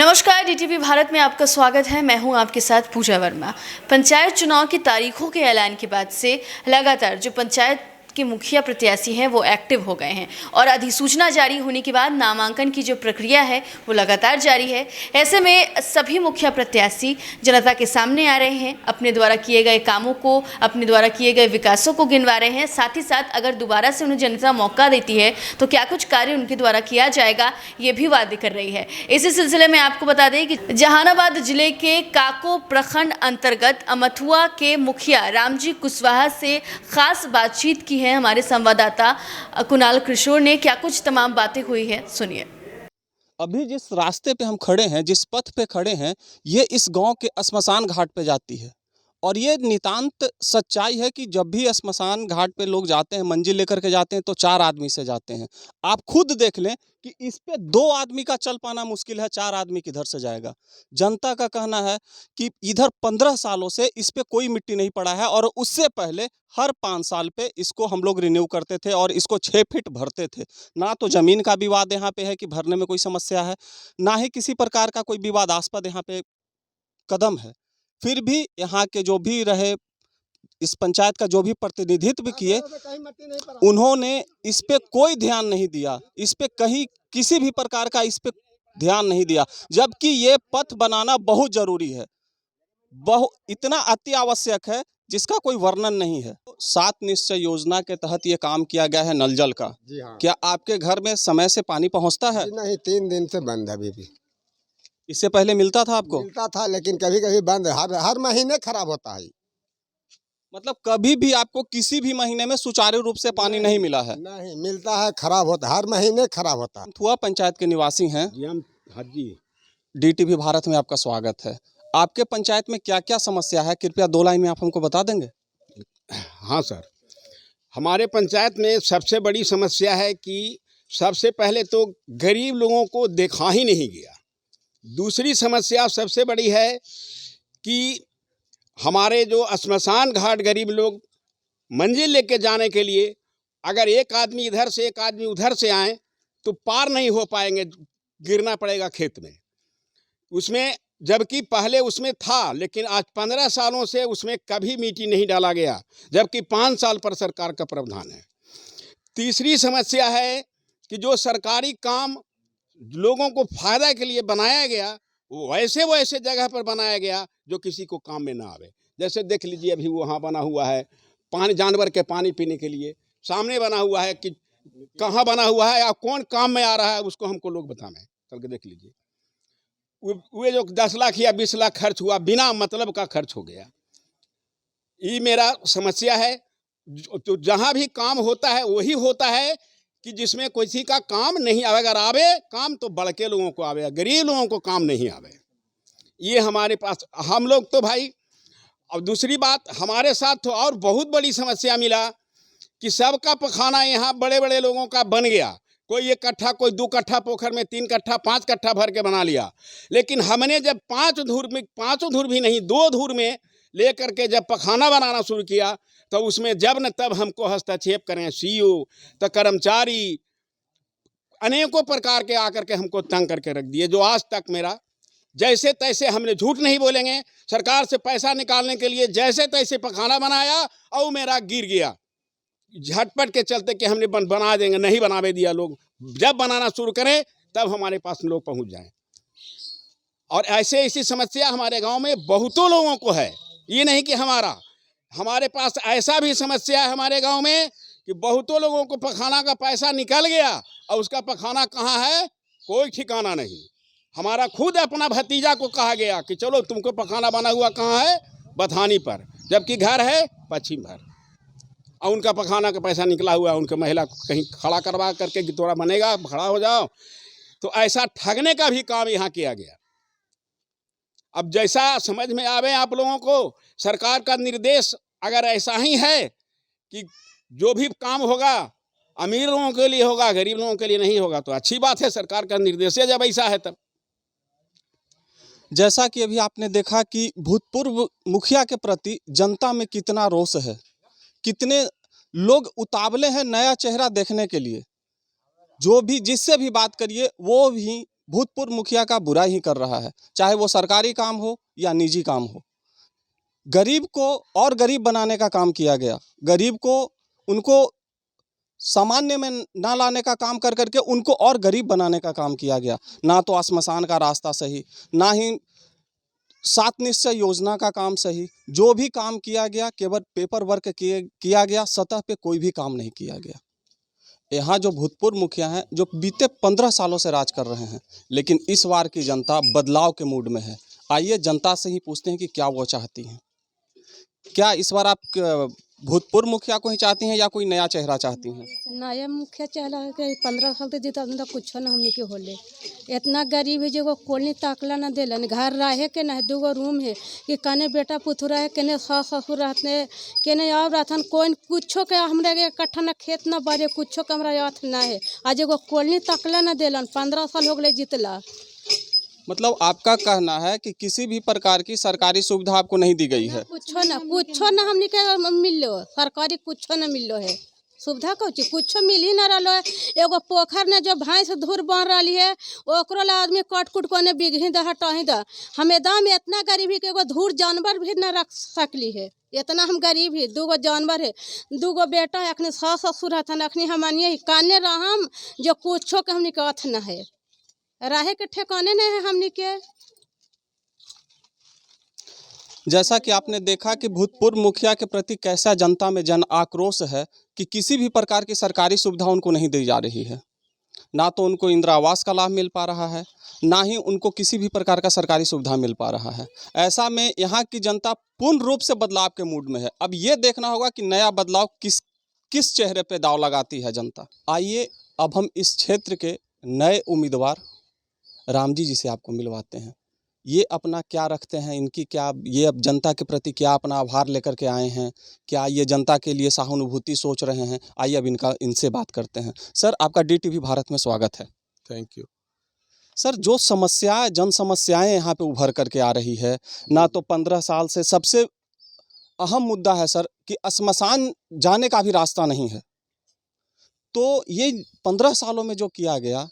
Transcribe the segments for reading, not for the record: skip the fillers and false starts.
नमस्कार, डीटीवी भारत में आपका स्वागत है। मैं हूं आपके साथ पूजा वर्मा। पंचायत चुनाव की तारीखों के ऐलान के बाद से लगातार जो पंचायत के मुखिया प्रत्याशी हैं वो एक्टिव हो गए हैं और अधिसूचना जारी होने के बाद नामांकन की जो प्रक्रिया है वो लगातार जारी है। ऐसे में सभी मुखिया प्रत्याशी जनता के सामने आ रहे हैं, अपने द्वारा किए गए कामों को, अपने द्वारा किए गए विकासों को गिनवा रहे हैं। साथ ही साथ अगर दोबारा से उन्हें जनता मौका देती है तो क्या कुछ कार्य उनके द्वारा किया जाएगा, ये भी वादे कर रही है। इसी सिलसिले में आपको बता दें कि जहानाबाद जिले के काको प्रखंड अंतर्गत अमथुआ के मुखिया रामजी कुशवाहा से खास बातचीत की है हमारे संवाददाता कुणाल किशोर ने। क्या कुछ तमाम बातें हुई है, सुनिए। अभी जिस रास्ते पे हम खड़े हैं, जिस पथ पे खड़े हैं, ये इस गांव के श्मशान घाट पे जाती है। और ये नितांत सच्चाई है कि जब भी श्मशान घाट पे लोग जाते हैं, मंजिल लेकर के जाते हैं, तो 4 आदमी से जाते हैं। आप खुद देख लें कि इस पे 2 आदमी का चल पाना मुश्किल है, 4 आदमी किधर से जाएगा। जनता का कहना है कि इधर 15 सालों से इस पे कोई मिट्टी नहीं पड़ा है और उससे पहले हर 5 साल पे इसको हम लोग रिन्यू करते थे और इसको 6 फीट भरते थे। ना तो ज़मीन का विवाद यहाँ पे है कि भरने में कोई समस्या है, ना ही किसी प्रकार का कोई विवादास्पद यहाँ पे कदम है। फिर भी यहाँ के जो भी रहे, इस पंचायत का जो भी प्रतिनिधित्व किए, उन्होंने इस पे कोई ध्यान नहीं दिया, इस पे कहीं किसी भी प्रकार का इस पे ध्यान नहीं दिया, जबकि ये पथ बनाना बहुत जरूरी है, इतना अति आवश्यक है जिसका कोई वर्णन नहीं है। 7 निश्चय योजना के तहत ये काम किया गया है नल जल का। जी हाँ। क्या आपके घर में समय से पानी पहुंचता है? नहीं, 3 दिन से बंद है अभी भी। इससे पहले मिलता था आपको? मिलता था लेकिन कभी कभी बंद है, हर महीने खराब होता है। मतलब कभी भी आपको किसी भी महीने में सुचारू रूप से पानी नहीं मिला है? नहीं मिलता है, खराब होता है, हर महीने खराब होता है। अमथुआ पंचायत के निवासी हैं। जी हम हाँ जी। डीटीवी भारत में आपका स्वागत है। आपके पंचायत में क्या क्या समस्या है, कृपया 2 लाइन में आप हमको बता देंगे? हाँ सर, हमारे पंचायत में सबसे बड़ी समस्या है कि सबसे पहले तो गरीब लोगों को देखा ही नहीं गया। दूसरी समस्या सबसे बड़ी है कि हमारे जो श्मशान घाट गरीब लोग मंजिल लेके जाने के लिए अगर एक आदमी इधर से एक आदमी उधर से आए तो पार नहीं हो पाएंगे, गिरना पड़ेगा खेत में। उसमें जबकि पहले उसमें था, लेकिन आज 15 सालों से उसमें कभी मिट्टी नहीं डाला गया, जबकि 5 साल पर सरकार का प्रावधान है। तीसरी समस्या है कि जो सरकारी काम लोगों को फायदा के लिए बनाया गया, वो वैसे जगह पर बनाया गया जो किसी को काम में ना आवे। जैसे देख लीजिए, अभी वहाँ बना हुआ है पानी, जानवर के पानी पीने के लिए, सामने बना हुआ है, कि कहाँ बना हुआ है या कौन काम में आ रहा है उसको हमको लोग बताना है। चल के देख लीजिए, वो जो 10 लाख या 20 लाख खर्च हुआ, बिना मतलब का खर्च हो गया। ये मेरा समस्या है। तो जहाँ भी काम होता है वही होता है कि जिसमें किसी का काम नहीं आवे। अगर आवे काम तो बड़के लोगों को आवे, गरीब लोगों को काम नहीं आवे। ये हमारे पास हम लोग तो भाई। और दूसरी बात, हमारे साथ तो और बहुत बड़ी समस्या मिला कि सबका पखाना यहाँ बड़े बड़े लोगों का बन गया। कोई 1 कट्ठा, कोई 2 कट्ठा पोखर में 3 कट्ठा 5 कट्ठा भर के बना लिया। लेकिन हमने जब 5 धूर में, 5 धूर भी नहीं 2 धूर में लेकर के जब पखाना बनाना शुरू किया, तो उसमें जब न तब हमको हस्तक्षेप करें सीईओ, तो कर्मचारी अनेकों प्रकार के आकर के हमको तंग करके रख दिए। जो आज तक मेरा जैसे तैसे, हमने झूठ नहीं बोलेंगे, सरकार से पैसा निकालने के लिए जैसे तैसे पखाना बनाया और मेरा गिर गया झटपट के चलते कि हमने बना देंगे, नहीं बनावे दिया। लोग जब बनाना शुरू करें तब हमारे पास लोग पहुंच जाएं। और ऐसी समस्या हमारे गांव में बहुतों लोगों को है। ये नहीं कि हमारे पास ऐसा भी समस्या है हमारे गांव में कि बहुतों लोगों को पखाना का पैसा निकल गया और उसका पखाना कहाँ है कोई ठिकाना नहीं। हमारा खुद अपना भतीजा को कहा गया कि चलो तुमको पखाना बना हुआ कहाँ है, बथानी पर, जबकि घर है पश्चिम भर, और उनका पखाना का पैसा निकला हुआ है। उनके महिला को कहीं खड़ा करवा करके कि थोड़ा बनेगा, खड़ा हो जाओ। तो ऐसा ठगने का भी काम यहाँ किया गया। अब जैसा समझ में आवे आप लोगों को, सरकार का निर्देश अगर ऐसा ही है कि जो भी काम होगा अमीर लोगों के लिए होगा, गरीब लोगों के लिए नहीं होगा, तो अच्छी बात है। सरकार का निर्देश है जब ऐसा है तब। जैसा कि अभी आपने देखा कि भूतपूर्व मुखिया के प्रति जनता में कितना रोष है, कितने लोग उतावले हैं नया चेहरा देखने के लिए। जो भी जिससे भी बात करिए वो भी भूतपूर्व मुखिया का बुरा ही कर रहा है, चाहे वो सरकारी काम हो या निजी काम हो। गरीब को और गरीब बनाने का काम किया गया, गरीब को उनको सामान्य में ना लाने का काम कर करके उनको और गरीब बनाने का काम किया गया। ना तो श्मशान का रास्ता सही, ना ही 7 निश्चय योजना का काम सही, जो भी काम किया गया केवल पेपर वर्क किया गया, सतह पे कोई भी काम नहीं किया गया। यहाँ जो भूतपूर्व मुखिया हैं जो बीते 15 सालों से राज कर रहे हैं, लेकिन इस बार की जनता बदलाव के मूड में है। आइए जनता से ही पूछते हैं कि क्या वो चाहती हैं। क्या इस बार आप भूतपूर्व मुखिया को ही चाहती हैं या कोई नया चेहरा चाहती हैं? नया मुखिया चाहला है कि 15 साल से जीता अंदर कुछ न हमने के होले। इतना गरीब है जो को कोलनी ताकला न देलन, घर रहे के न 2 रूम है कि कने बेटा पुथुरा है, कने सास ससुर रहते, कने और रहन, कोई कुछो के हमरा के कट्ठा न खेत न बारे, कुछो के हमरा याद न है। आज एगो कोलनी ताकला न देलन, 15 साल हो गए जीतला। मतलब आपका कहना है कि किसी भी प्रकार की सरकारी सुविधा आपको नहीं दी गई है? कुछो न हमने के मिलो, सरकारी कुछो न मिलो है। सुविधा कौची कुछो मिल ही न रहा है। एगो पोखर ने जो भैंस धूर बन रही है ओकरो ला आदमी कट कुट कोने बिगही द हटाही द। हम एकदम इतना गरीबी के एगो धूर जानवर भी न रख सकली है। इतना हम गरीब ही, 2 जानवर है, 2 बेटा, अखनी सास ससुर हथन, अखनी हमनिए काने रहम जो कुछो के हमने के अथ न है, राहे के ठिकाने नहीं है हमनी के। जैसा कि आपने देखा कि भूतपूर्व मुखिया के प्रति कैसा जनता में जन आक्रोश है कि किसी भी प्रकार की सरकारी सुविधा उनको नहीं दी जा रही है। ना तो उनको इंदिरा आवास का लाभ मिल पा रहा है, ना ही उनको किसी भी प्रकार का सरकारी सुविधा मिल पा रहा है। ऐसा में यहाँ की जनता पूर्ण रूप से बदलाव के मूड में है। अब ये देखना होगा कि नया बदलाव किस चेहरे पे दाव लगाती है जनता। आइए अब हम इस क्षेत्र के नए उम्मीदवार रामजी जी से आपको मिलवाते हैं। ये अपना क्या रखते हैं, इनकी क्या, ये अब जनता के प्रति क्या अपना आभार लेकर के आए हैं, क्या ये जनता के लिए सहानुभूति सोच रहे हैं? आइए अब इनसे बात करते हैं। सर, आपका DTV भारत में स्वागत है। Thank you. सर, जो जन समस्याएं यहाँ पे उभर करके आ रही है, ना तो 15 साल से सबसे अहम मुद्दा है सर कि श्मशान जाने का भी रास्ता नहीं है। तो ये 15 सालों में जो किया गया,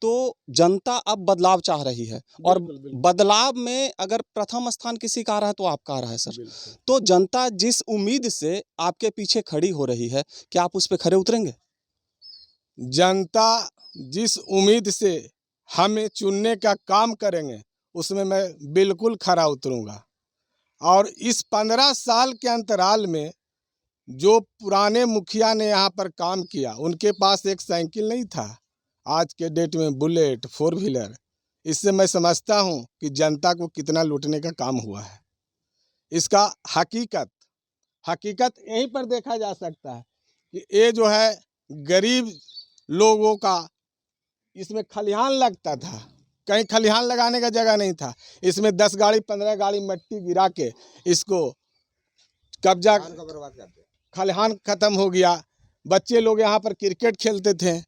तो जनता अब बदलाव चाह रही है और बदलाव में अगर प्रथम स्थान किसी का आ रहा है तो आपका आ रहा है सर। तो जनता जिस उम्मीद से आपके पीछे खड़ी हो रही है, क्या आप उस पे खरे उतरेंगे? जनता जिस उम्मीद से हमें चुनने का काम करेंगे उसमें मैं बिल्कुल खरा उतरूंगा। और इस 15 साल के अंतराल में जो पुराने मुखिया ने यहाँ पर काम किया, उनके पास एक साइकिल नहीं था, आज के डेट में बुलेट 4 व्हीलर। इससे मैं समझता हूँ कि जनता को कितना लूटने का काम हुआ है। इसका हकीकत यहीं पर देखा जा सकता है कि ये जो है गरीब लोगों का, इसमें खलिहान लगता था, कहीं खलिहान लगाने का जगह नहीं था। इसमें 10 गाड़ी 15 गाड़ी मिट्टी गिरा के इसको कब्जा, खलिहान खत्म हो गया। बच्चे लोग यहाँ पर क्रिकेट खेलते थे।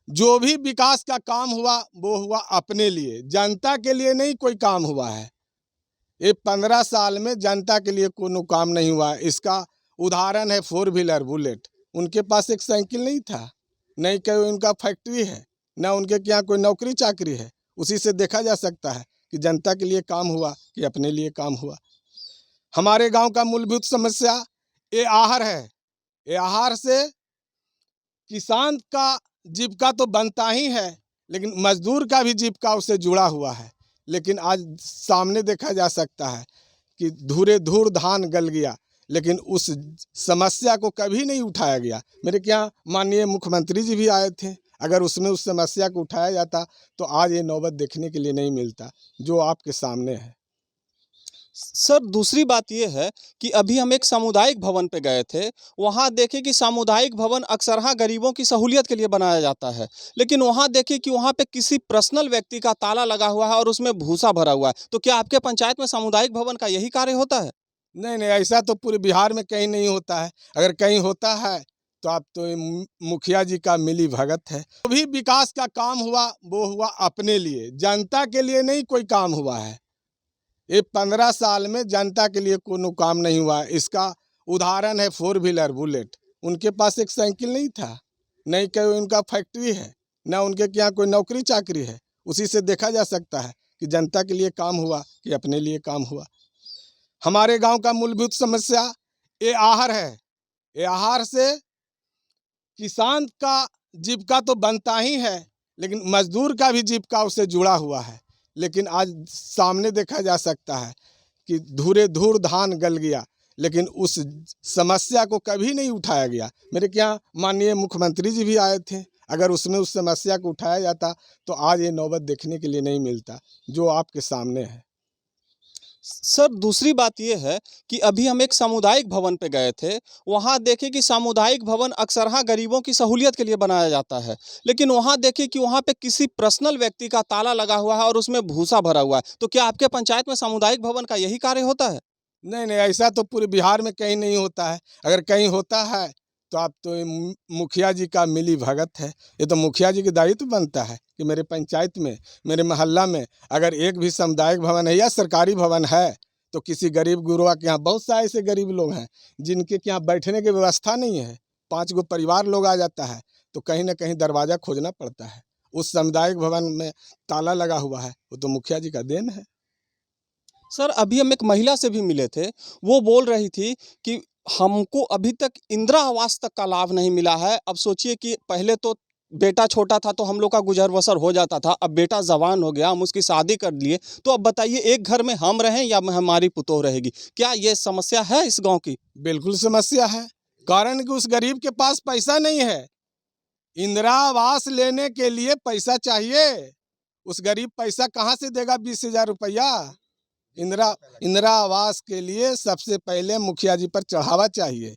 जो भी विकास का काम हुआ वो हुआ अपने लिए, जनता के लिए नहीं कोई काम हुआ है। ये 15 साल में जनता के लिए कोनो काम नहीं हुआ है। इसका उदाहरण है 4 व्हीलर बुलेट। उनके पास एक साइकिल नहीं था, नहीं कोई उनका फैक्ट्री है, ना उनके यहाँ कोई नौकरी चाकरी है। उसी से देखा जा सकता है कि जनता के लिए काम हुआ कि अपने लिए काम हुआ। हमारे गांव का मूलभूत समस्या ये आहार है। ये आहार से किसान का जीविका तो बनता ही है, लेकिन मजदूर का भी जीविका उससे जुड़ा हुआ है। लेकिन आज सामने देखा जा सकता है कि धूर धान गल गया, लेकिन उस समस्या को कभी नहीं उठाया गया। मेरे यहाँ माननीय मुख्यमंत्री जी भी आए थे, अगर उसमें उस समस्या को उठाया जाता तो आज ये नौबत देखने के लिए नहीं मिलता जो आपके सामने है। सर, दूसरी बात ये है कि अभी हम एक सामुदायिक भवन पे गए थे, वहाँ देखे कि सामुदायिक भवन अक्सरहा गरीबों की सहूलियत के लिए बनाया जाता है, लेकिन वहाँ देखे कि वहाँ पे किसी पर्सनल व्यक्ति का ताला लगा हुआ है और उसमें भूसा भरा हुआ है। तो क्या आपके पंचायत में सामुदायिक भवन का यही कार्य होता है? नहीं, ऐसा तो पूरे बिहार में कहीं नहीं होता है। अगर कहीं होता है तो आप तो मुखिया जी का मिली भगत है। जो भी विकास का काम हुआ वो हुआ अपने लिए, जनता के लिए नहीं कोई काम हुआ है। ये 15 साल में जनता के लिए कोनो काम नहीं हुआ है। इसका उदाहरण है 4 व्हीलर बुलेट। उनके पास एक साइकिल नहीं था, नहीं कोई उनका फैक्ट्री है, ना उनके यहाँ कोई नौकरी चाकरी है। उसी से देखा जा सकता है कि जनता के लिए काम हुआ कि अपने लिए काम हुआ। हमारे गांव का मूलभूत समस्या ये आहार है। ये आहार से किसान का जीविका तो बनता ही है, लेकिन मजदूर का भी जीविका उससे जुड़ा हुआ है। लेकिन आज सामने देखा जा सकता है कि धूरे धूर धान गल गया, लेकिन उस समस्या को कभी नहीं उठाया गया। मेरे क्या माननीय मुख्यमंत्री जी भी आए थे, अगर उसमें उस समस्या को उठाया जाता तो आज ये नौबत देखने के लिए नहीं मिलता जो आपके सामने है। सर दूसरी बात ये है कि अभी हम एक सामुदायिक भवन पे गए थे, वहाँ देखे कि सामुदायिक भवन अक्सरहा गरीबों की सहूलियत के लिए बनाया जाता है, लेकिन वहाँ देखे कि वहाँ पे किसी पर्सनल व्यक्ति का ताला लगा हुआ है और उसमें भूसा भरा हुआ है। तो क्या आपके पंचायत में सामुदायिक भवन का यही कार्य होता है? नहीं नहीं, ऐसा तो पूरे बिहार में कहीं नहीं होता है। अगर कहीं होता है तो आप तो ये मुखिया जी का मिली भगत है। ये तो मुखिया जी की दायित्व बनता है कि मेरे पंचायत में, मेरे मोहल्ला में अगर एक भी सामुदायिक भवन है या सरकारी भवन है तो किसी गरीब गुरुआ के यहाँ, बहुत सारे ऐसे गरीब लोग हैं जिनके यहाँ बैठने की व्यवस्था नहीं है, 5 गो परिवार लोग आ जाता है तो कहीं ना कहीं दरवाज़ा खोजना पड़ता है। उस सामुदायिक भवन में ताला लगा हुआ है, वो तो मुखिया जी का देन है। सर अभी हम एक महिला से भी मिले थे, वो बोल रही थी कि हमको अभी तक इंदिरा आवास तक का लाभ नहीं मिला है। अब सोचिए कि पहले तो बेटा छोटा था तो हम लोग का गुजर बसर हो जाता था, अब बेटा जवान हो गया, हम उसकी शादी कर लिए, तो अब बताइए एक घर में हम रहें या हमारी पुतोह रहेगी? क्या ये समस्या है इस गांव की? बिल्कुल समस्या है, कारण कि उस गरीब के पास पैसा नहीं है। इंदिरा आवास लेने के लिए पैसा चाहिए, उस गरीब पैसा कहाँ से देगा 20,000 रुपया? इंदिरा आवास के लिए सबसे पहले मुखिया जी पर चढ़ावा चाहिए।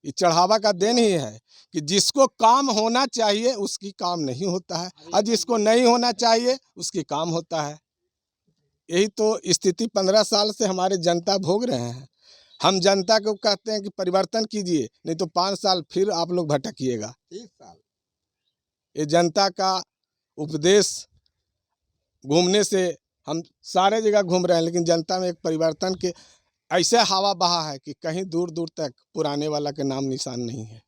ये चढ़ावा का देन ही है कि जिसको काम होना चाहिए उसकी काम नहीं होता है और जिसको नहीं होना चाहिए उसकी काम होता है। यही तो स्थिति 15 साल से हमारे जनता भोग रहे हैं। हम जनता को कहते हैं कि परिवर्तन कीजिए, नहीं तो 5 साल फिर आप लोग भटकिएगा। 30 साल ये जनता का उपदेश घूमने से हम सारे जगह घूम रहे हैं, लेकिन जनता में एक परिवर्तन के ऐसे हवा बहा है कि कहीं दूर दूर तक पुराने वाला के नाम निशान नहीं है।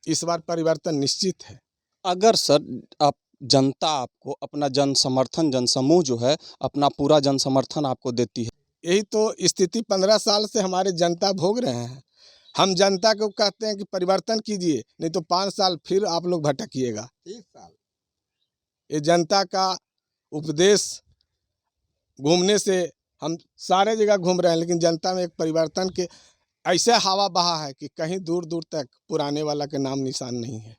इस बार परिवर्तन निश्चित है। अगर सर आप जनता आपको अपना जन समर्थन, जन समूह जो है अपना पूरा जन समर्थन आपको देती है, यही तो स्थिति 15 साल से हमारे जनता भोग रहे हैं। हम जनता को कहते हैं कि परिवर्तन कीजिए, नहीं तो 5 साल फिर आप लोग भटकिएगा। 30 साल ये जनता का उपदेश घूमने से हम सारे जगह घूम रहे हैं, लेकिन जनता में एक परिवर्तन के ऐसे हवा बहा है कि कहीं दूर दूर तक पुराने वाला के नाम निशान नहीं है।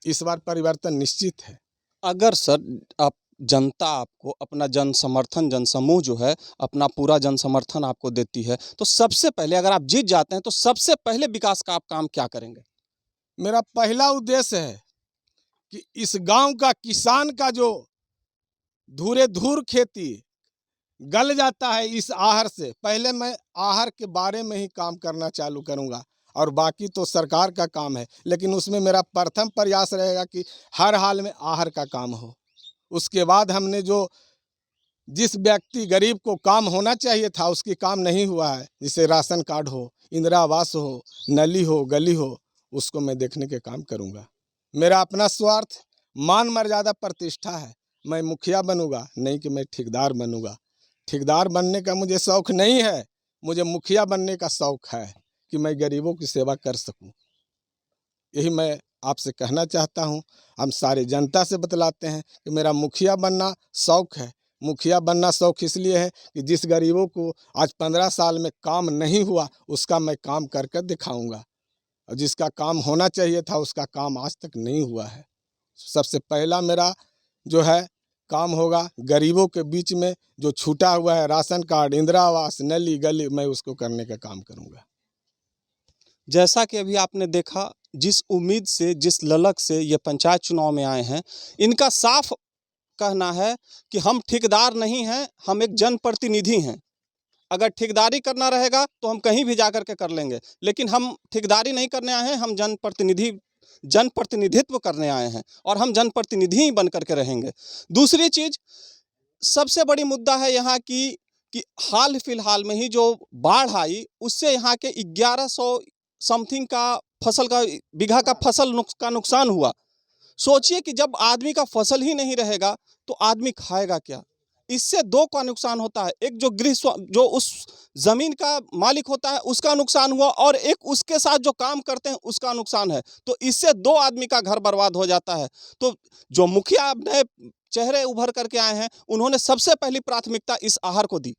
इस बार परिवर्तन निश्चित है। अगर सर आप जनता आपको अपना जन समर्थन, जन समूह जो है अपना पूरा जन समर्थन आपको देती है, तो सबसे पहले अगर आप जीत जाते हैं तो सबसे पहले विकास का आप काम क्या करेंगे? मेरा पहला उद्देश्य है कि इस गांव का किसान का जो धूरे धूर खेती गल जाता है इस आहर से, पहले मैं आहर के बारे में ही काम करना चालू करूंगा और बाकी तो सरकार का काम है, लेकिन उसमें मेरा प्रथम प्रयास रहेगा कि हर हाल में आहर का काम हो। उसके बाद हमने जो जिस व्यक्ति गरीब को काम होना चाहिए था उसकी काम नहीं हुआ है, जिसे राशन कार्ड हो, इंदिरा आवास हो, नली हो, गली हो, उसको मैं देखने के काम करूंगा। मेरा अपना स्वार्थ, मान मर्यादा, प्रतिष्ठा है। मैं मुखिया बनूंगा, नहीं कि मैं ठेकेदार बनूंगा। ठेकेदार बनने का मुझे शौक़ नहीं है, मुझे मुखिया बनने का शौक़ है कि मैं गरीबों की सेवा कर सकूं। यही मैं आपसे कहना चाहता हूं। हम सारे जनता से बतलाते हैं कि मेरा मुखिया बनना शौक़ है। मुखिया बनना शौक़ इसलिए है कि जिस गरीबों को आज 15 साल में काम नहीं हुआ उसका मैं काम कर कर दिखाऊँगा, और जिसका काम होना चाहिए था उसका काम आज तक नहीं हुआ है। सबसे पहला मेरा जो है काम होगा गरीबों के बीच में जो छूटा हुआ है राशन कार्ड, इंदिरा आवास, नली गली, मैं उसको करने का काम करूंगा। जैसा कि अभी आपने देखा, जिस उम्मीद से, जिस ललक से ये पंचायत चुनाव में आए हैं, इनका साफ कहना है कि हम ठेकेदार नहीं हैं, हम एक जनप्रतिनिधि हैं। अगर ठेकेदारी करना रहेगा तो हम कहीं भी जा कर के कर लेंगे, लेकिन हम ठेकेदारी नहीं करने आए हैं, हम जनप्रतिनिधित्व करने आए हैं और हम जनप्रतिनिधि ही बन करके रहेंगे। दूसरी चीज़, सबसे बड़ी मुद्दा है यहाँ की कि हाल फिलहाल में ही जो बाढ़ आई उससे यहाँ के 1100 समथिंग का फसल का बीघा का फसल का नुकसान हुआ। सोचिए कि जब आदमी का फसल ही नहीं रहेगा तो आदमी खाएगा क्या। इससे दो का नुकसान होता है, एक जो जो उस जमीन का मालिक होता है उसका नुकसान हुआ, और एक उसके साथ जो काम करते हैं उसका नुकसान है। तो इससे दो आदमी का घर बर्बाद हो जाता है। तो जो मुखिया अब नए चेहरे उभर करके आए हैं, उन्होंने सबसे पहली प्राथमिकता इस आहार को दी।